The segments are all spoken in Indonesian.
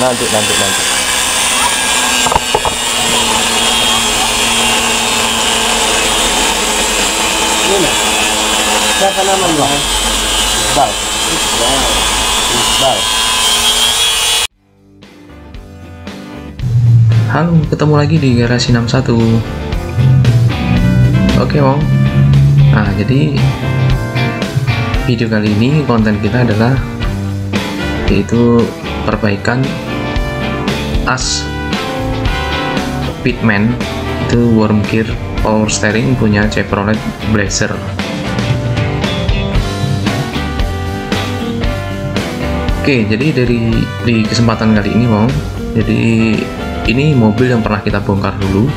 Nanti. Ini siapa namanya? Iqbal. Halo, ketemu lagi di Garasi 61. Oke, Wong. Nah, jadi video kali ini konten kita adalah yaitu perbaikan as Pitman, itu worm gear power steering punya Chevrolet Blazer. Oke, jadi di kesempatan kali ini, Wong, jadi ini mobil yang pernah kita bongkar dulu.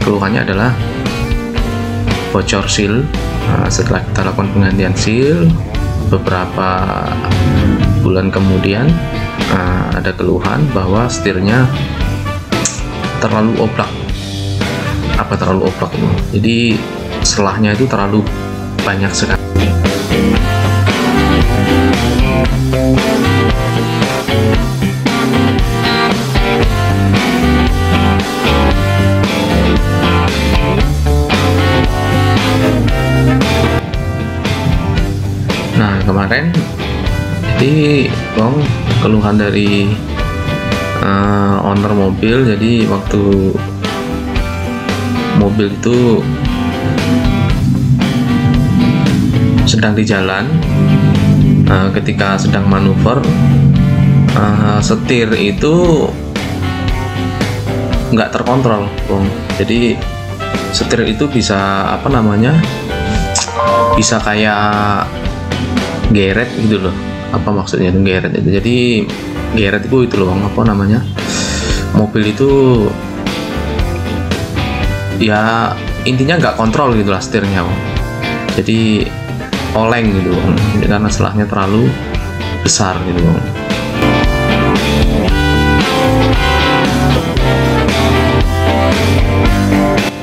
Keluhannya adalah bocor seal. Setelah kita lakukan penggantian seal, beberapa bulan kemudian ada keluhan bahwa setirnya terlalu oblak. Apa terlalu oblak itu? Jadi selahnya itu terlalu banyak sekali. Nah, kemarin jadi Bang, keluhan dari owner mobil. Jadi waktu mobil itu sedang di jalan, ketika sedang manuver, setir itu nggak terkontrol, Bang. Jadi setir itu bisa bisa kayak geret gitu loh. Apa maksudnya itu geret itu? Jadi geret itu loh, mobil itu ya intinya nggak kontrol gitu lah setirnya, Bang. Jadi oleng gitu, Bang. Jadi karena selahnya terlalu besar gitu, Bang.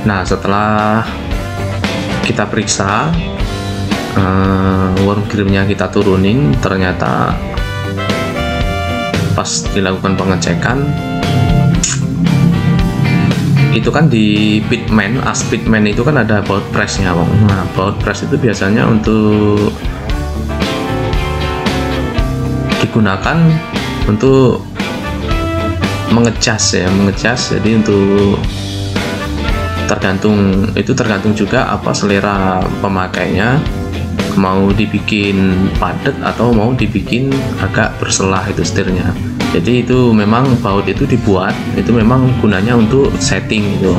Nah, setelah kita periksa, worm gearnya kita turunin, ternyata pas dilakukan pengecekan itu kan di Pitman, as Pitman itu kan ada baut pressnya, Bang. Nah, baut press itu biasanya untuk digunakan untuk mengecas. Jadi untuk tergantung juga apa selera pemakainya, mau dibikin padat atau mau dibikin agak berselah itu setirnya. Jadi itu memang baut itu dibuat, itu memang gunanya untuk setting gitu.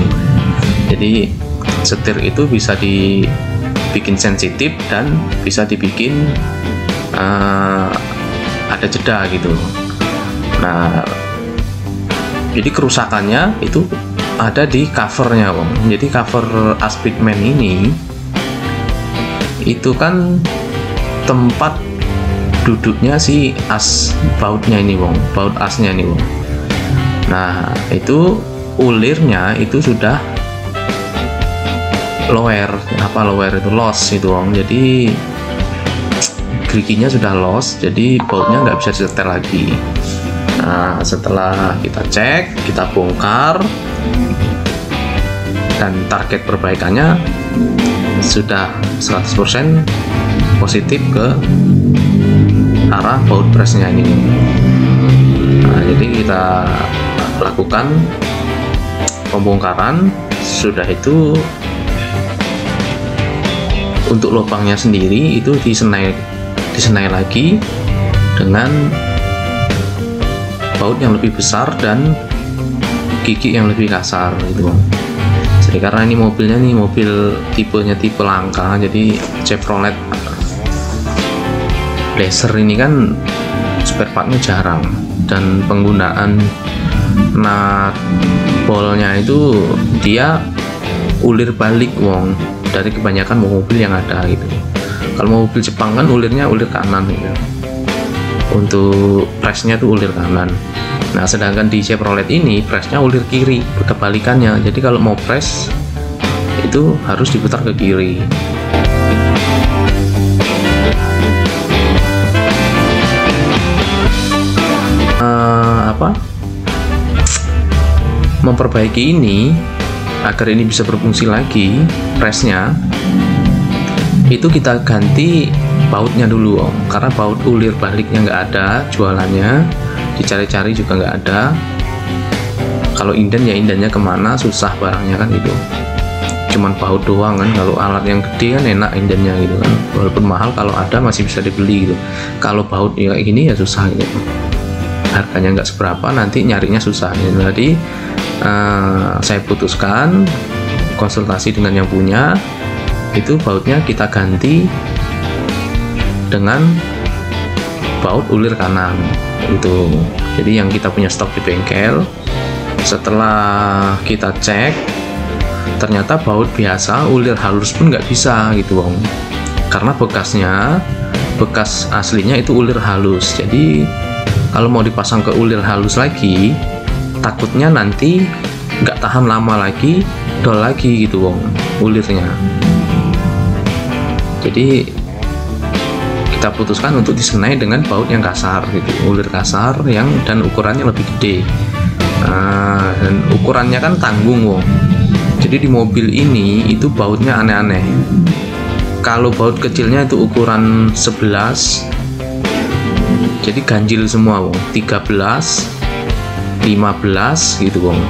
Jadi setir itu bisa dibikin sensitif dan bisa dibikin ada jeda gitu. Nah, jadi kerusakannya itu ada di covernya, Bang. Jadi cover as Pitman ini itu kan tempat duduknya si as bautnya ini, Bang. Baut asnya ini, Bang. Nah, itu ulirnya itu sudah lower itu loss itu, Bang. Jadi geriginya sudah loss, jadi bautnya nggak bisa disetel lagi. Nah, setelah kita cek, kita bongkar, dan target perbaikannya sudah 100% positif ke arah baut pressnya ini. Nah, jadi kita lakukan pembongkaran. Sudah itu untuk lubangnya sendiri itu disenai lagi dengan baut yang lebih besar dan gigi yang lebih kasar gitu, Bang. Jadi karena ini mobilnya tipenya tipe langka, jadi Chevrolet Blazer ini kan spare partnya jarang, dan penggunaan nut bolnya itu dia ulir balik, Wong, dari kebanyakan mobil yang ada gitu. Kalau mobil Jepang kan ulirnya ulir kanan gitu, untuk pressnya tuh ulir kanan. Nah, sedangkan di Chevrolet ini pressnya ulir kiri, kebalikannya. Jadi kalau mau press itu harus diputar ke kiri. memperbaiki ini agar ini bisa berfungsi lagi, presnya itu kita ganti bautnya dulu Om, karena baut ulir baliknya nggak ada jualannya, dicari-cari juga nggak ada. Kalau inden ya indennya kemana, susah barangnya kan gitu, cuman baut doang kan. Kalau alat yang gede kan enak indennya gitu kan, walaupun mahal, kalau ada masih bisa dibeli gitu. Kalau baut ya kayak gini ya susah gitu, harganya nggak seberapa, nanti nyarinya susah gitu. Jadi saya putuskan konsultasi dengan yang punya, itu bautnya kita ganti dengan baut ulir kanan itu. Jadi yang kita punya stok di bengkel, setelah kita cek ternyata baut biasa ulir halus pun nggak bisa gitu Bang, karena bekas aslinya itu ulir halus. Jadi kalau mau dipasang ke ulir halus lagi, takutnya nanti nggak tahan lama lagi, dol lagi gitu Bang ulirnya. Jadi kita putuskan untuk disenai dengan baut yang kasar gitu, ulir kasar dan ukurannya lebih gede. Dan ukurannya kan tanggung Wong. Jadi di mobil ini itu bautnya aneh-aneh. Kalau baut kecilnya itu ukuran 11, jadi ganjil semua Wong, 13, 15 gitu Wong,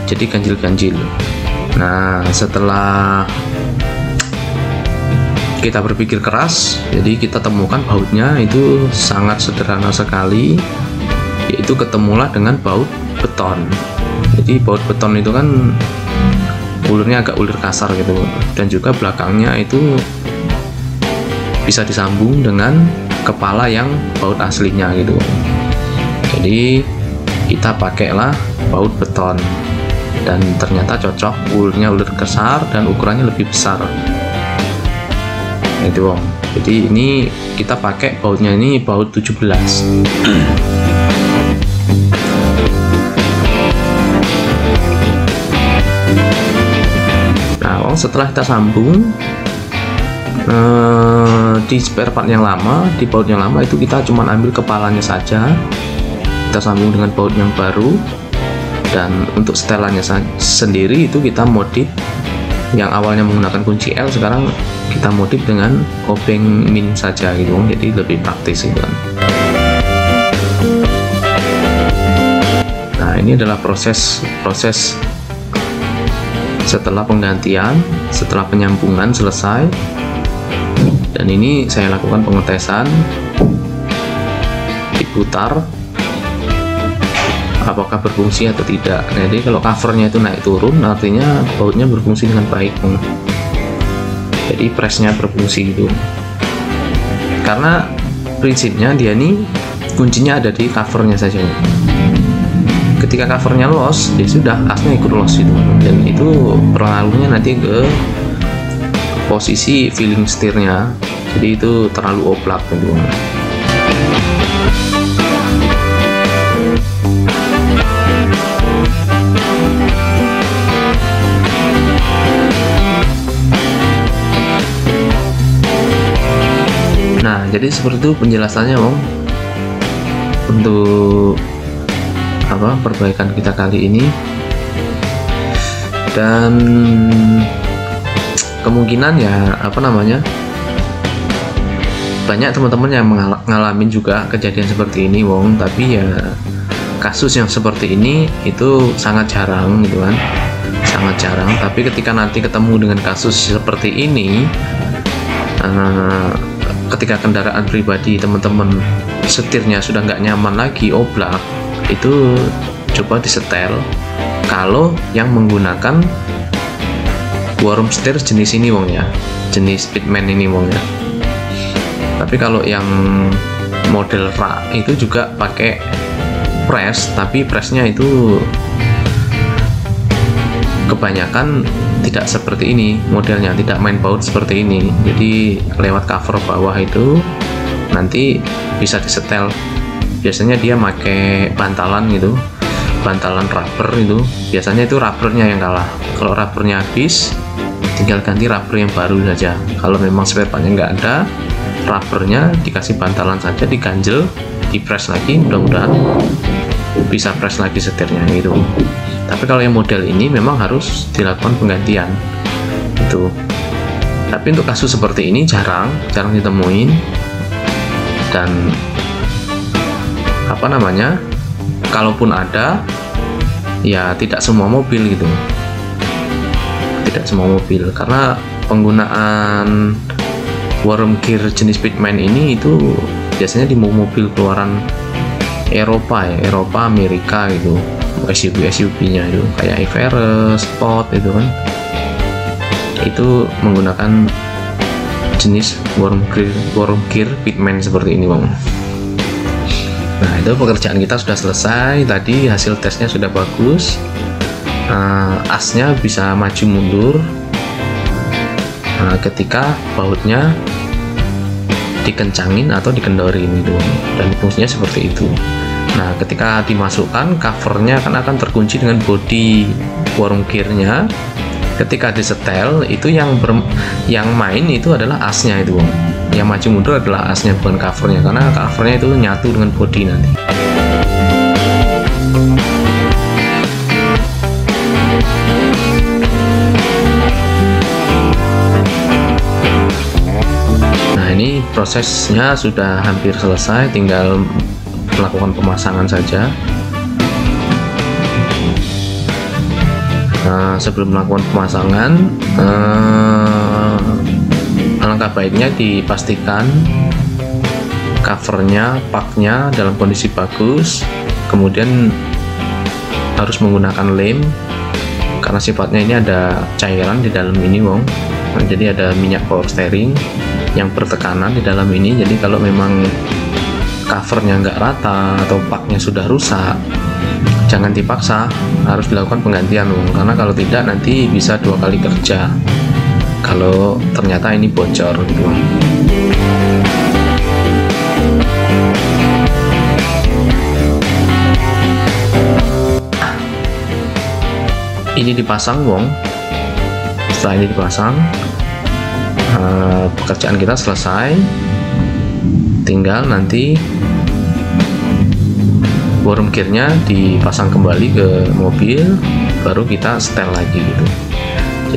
jadi ganjil-ganjil. Nah setelah kita berpikir keras, jadi kita temukan bautnya itu sangat sederhana sekali, yaitu ketemulah dengan baut beton. Jadi baut beton itu kan ulurnya agak ulir kasar gitu, dan juga belakangnya itu bisa disambung dengan kepala yang baut aslinya gitu. Jadi kita pakailah baut beton, dan ternyata cocok, ulurnya ulir kasar dan ukurannya lebih besar itu Bang. Jadi ini kita pakai bautnya ini baut 17. Nah setelah kita sambung di spare part yang lama, di baut yang lama itu kita cuma ambil kepalanya saja, kita sambung dengan baut yang baru. Dan untuk setelannya sendiri itu kita modif, yang awalnya menggunakan kunci L sekarang kita modif dengan obeng min saja gitu, jadi lebih praktis gitu kan. Nah ini adalah proses setelah penggantian, setelah penyambungan selesai, dan ini saya lakukan pengetesan, diputar apakah berfungsi atau tidak. Jadi kalau covernya itu naik turun, artinya bautnya berfungsi dengan baik, jadi presnya berfungsi gitu. Karena prinsipnya dia nih kuncinya ada di covernya saja. Ketika covernya loss, ya sudah, asnya ikut loss itu, dan itu pengaruhnya nanti ke posisi feeling setirnya. Jadi itu terlalu oplak gitu. Nah, jadi seperti itu penjelasannya Om untuk perbaikan kita kali ini. Dan kemungkinan ya banyak teman-teman yang ngalamin juga kejadian seperti ini Wong, tapi ya kasus yang seperti ini itu sangat jarang gitu kan, sangat jarang. Tapi ketika nanti ketemu dengan kasus seperti ini, ketika kendaraan pribadi teman-teman setirnya sudah nggak nyaman lagi, oblak, itu coba disetel kalau yang menggunakan warm setir jenis ini Wong ya, jenis Speedman ini Wong ya. Tapi kalau yang model rak itu juga pakai press, tapi pressnya itu kebanyakan tidak seperti ini modelnya, tidak main baut seperti ini. Jadi lewat cover bawah itu nanti bisa disetel. Biasanya dia pakai bantalan gitu, bantalan rubber itu. Biasanya itu rubbernya yang kalah. Kalau rubbernya habis, tinggal ganti rubber yang baru saja. Kalau memang spare partnya nggak ada, rubbernya dikasih bantalan saja, diganjel, di press lagi, mudah-mudahan bisa fresh lagi setirnya gitu. Tapi kalau yang model ini memang harus dilakukan penggantian itu. Tapi untuk kasus seperti ini jarang ditemuin, dan apa namanya, kalaupun ada ya tidak semua mobil gitu, tidak semua mobil, karena penggunaan worm gear jenis Pitman ini itu biasanya di mobil keluaran Eropa ya, Eropa, Amerika gitu, SUV-nya itu kayak Everest, Sport itu kan, itu menggunakan jenis worm gear Pitman seperti ini bang. Nah itu pekerjaan kita sudah selesai, tadi hasil tesnya sudah bagus, asnya bisa maju mundur ketika bautnya dikencangin atau dikendorin gitu, dan fungsinya seperti itu. Nah ketika dimasukkan, covernya akan terkunci dengan body worm gearnya. Ketika disetel itu yang main itu adalah asnya itu, yang maju mundur adalah asnya, bukan covernya, karena covernya itu nyatu dengan body nanti. Nah ini prosesnya sudah hampir selesai, tinggal melakukan pemasangan saja. Sebelum melakukan pemasangan, alangkah baiknya dipastikan covernya, paknya dalam kondisi bagus. Kemudian harus menggunakan lem, karena sifatnya ini ada cairan di dalam ini wong. Nah, jadi ada minyak power steering yang bertekanan di dalam ini. Jadi kalau memang covernya nggak rata atau paknya sudah rusak, jangan dipaksa, harus dilakukan penggantian karena kalau tidak nanti bisa 2 kali kerja kalau ternyata ini bocor gitu. Ini dipasang wong, setelah ini dipasang, pekerjaan kita selesai, tinggal nanti worm gearnya dipasang kembali ke mobil, baru kita setel lagi gitu.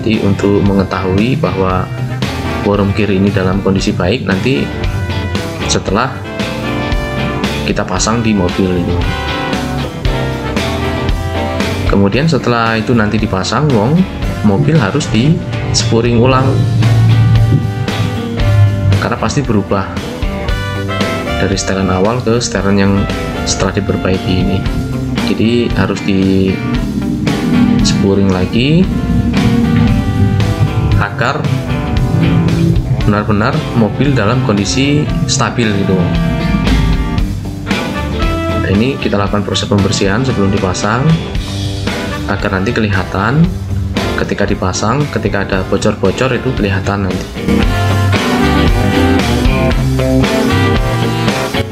Jadi untuk mengetahui bahwa worm gear ini dalam kondisi baik nanti setelah kita pasang di mobil itu. Kemudian setelah itu nanti dipasang wong, mobil harus di spuring ulang, karena pasti berubah dari setelan awal ke setelan yang setelah diperbaiki ini. Jadi harus di spuring lagi agar benar-benar mobil dalam kondisi stabil gitu. Nah, ini kita lakukan proses pembersihan sebelum dipasang agar nanti kelihatan ketika dipasang, ketika ada bocor-bocor itu kelihatan nanti.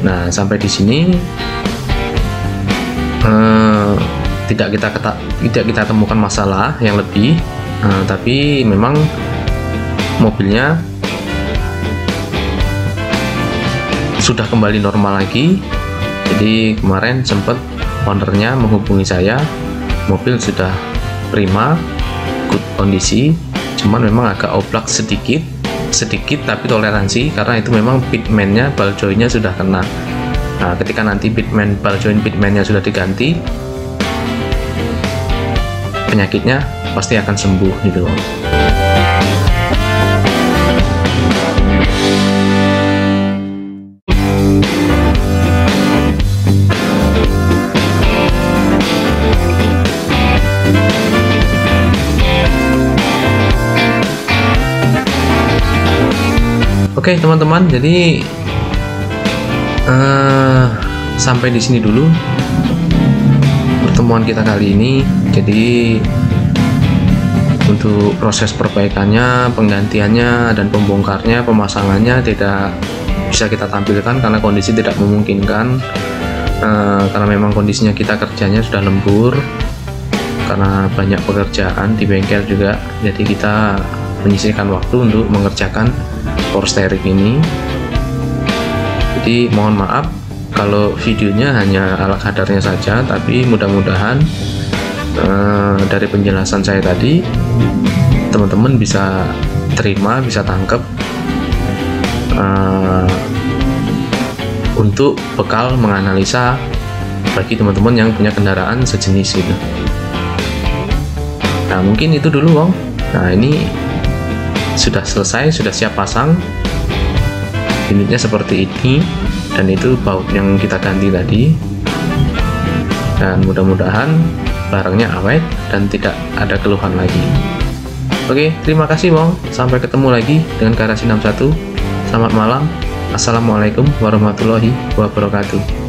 Nah sampai di sini tidak kita temukan masalah yang lebih, tapi memang mobilnya sudah kembali normal lagi. Jadi kemarin sempat ownernya menghubungi saya, mobil sudah prima, good kondisi, cuman memang agak oblak sedikit tapi toleransi, karena itu memang pitman-nya, ball joint-nya sudah kena. Nah ketika nanti ball joint pitman-nya sudah diganti, penyakitnya pasti akan sembuh gitu. Oke teman-teman, jadi sampai di sini dulu pertemuan kita kali ini. Jadi untuk proses perbaikannya, penggantiannya, dan pembongkarnya, pemasangannya tidak bisa kita tampilkan karena kondisi tidak memungkinkan, karena memang kondisinya kita kerjanya sudah lembur karena banyak pekerjaan di bengkel juga. Jadi kita menyisihkan waktu untuk mengerjakan power steering ini. Jadi mohon maaf kalau videonya hanya ala kadarnya saja, tapi mudah-mudahan dari penjelasan saya tadi teman-teman bisa terima, bisa tangkap untuk bekal menganalisa bagi teman-teman yang punya kendaraan sejenis itu. Nah, mungkin itu dulu Wong. Nah, ini sudah selesai, sudah siap pasang. Unitnya seperti ini, dan itu baut yang kita ganti tadi. Dan mudah-mudahan barangnya awet dan tidak ada keluhan lagi. Oke, terima kasih Wong. Sampai ketemu lagi dengan Garasi 61. Selamat malam. Assalamualaikum warahmatullahi wabarakatuh.